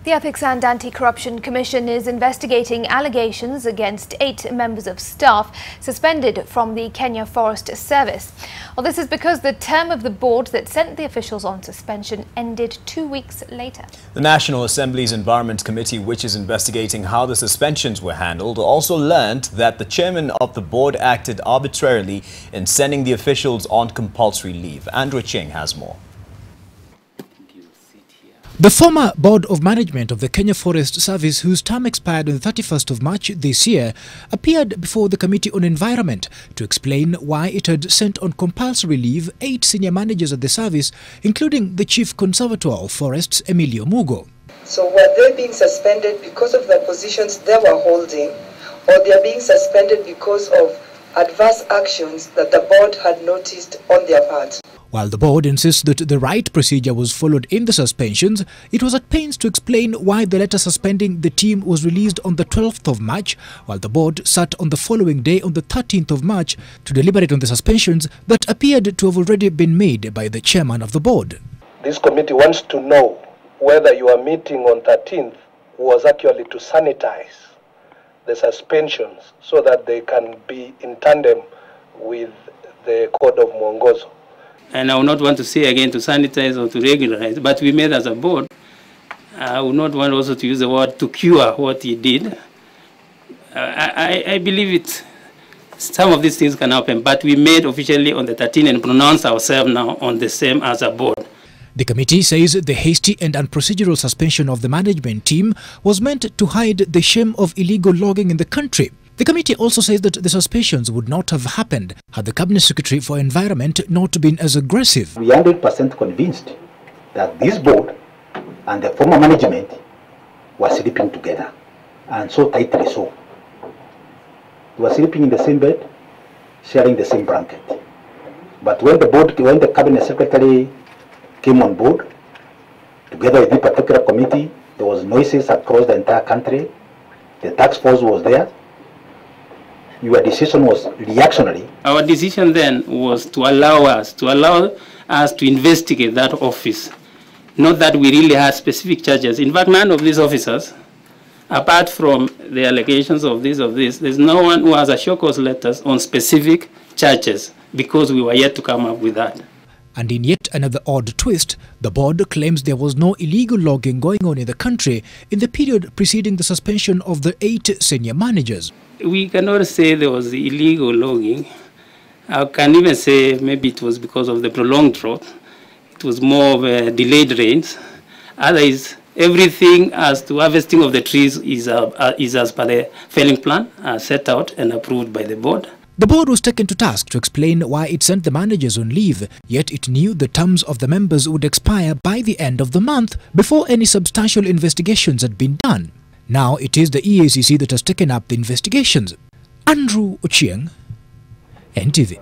The Ethics and Anti-Corruption Commission is investigating allegations against 8 members of staff suspended from the Kenya Forest Service. Well, this is because the term of the board that sent the officials on suspension ended 2 weeks later. The National Assembly's Environment Committee, which is investigating how the suspensions were handled, also learned that the chairman of the board acted arbitrarily in sending the officials on compulsory leave. Andrew Ching has more. The former Board of Management of the Kenya Forest Service, whose term expired on the 31st of March this year, appeared before the Committee on Environment to explain why it had sent on compulsory leave 8 senior managers at the service, including the Chief Conservator of Forests, Emilio Mugo. So were they being suspended because of the positions they were holding, or they are being suspended because of adverse actions that the board had noticed on their part? While the board insists that the right procedure was followed in the suspensions, it was at pains to explain why the letter suspending the team was released on the 12th of March, while the board sat on the following day on the 13th of March to deliberate on the suspensions that appeared to have already been made by the chairman of the board. This committee wants to know whether your meeting on 13th was actually to sanitize the suspensions so that they can be in tandem with the Code of Mwongozo. And I would not want to say again to sanitize or to regularize, but we made as a board. I would not want also to use the word to cure what he did. I believe some of these things can happen, but we made officially on the 13th and pronounced ourselves now on the same as a board. The committee says the hasty and unprocedural suspension of the management team was meant to hide the shame of illegal logging in the country. The committee also says that the suspensions would not have happened had the Cabinet Secretary for Environment not been as aggressive. We are 100% convinced that this board and the former management were sleeping together, and so tightly so. They were sleeping in the same bed, sharing the same blanket. But when the Cabinet Secretary came on board, together with this particular committee, there was noises across the entire country. The task force was there. Your decision was reactionary. Our decision then was to allow us to investigate that office. Not that we really had specific charges. In fact, none of these officers, apart from the allegations of this, there's no one who has a show cause letters on specific charges because we were yet to come up with that. And in yet another odd twist, the board claims there was no illegal logging going on in the country in the period preceding the suspension of the 8 senior managers. We cannot say there was illegal logging. I can even say maybe it was because of the prolonged drought. It was more of a delayed rains. Otherwise, everything as to harvesting of the trees is as per the felling plan set out and approved by the board. The board was taken to task to explain why it sent the managers on leave, yet it knew the terms of the members would expire by the end of the month before any substantial investigations had been done. Now it is the EACC that has taken up the investigations. Andrew Ching, NTV.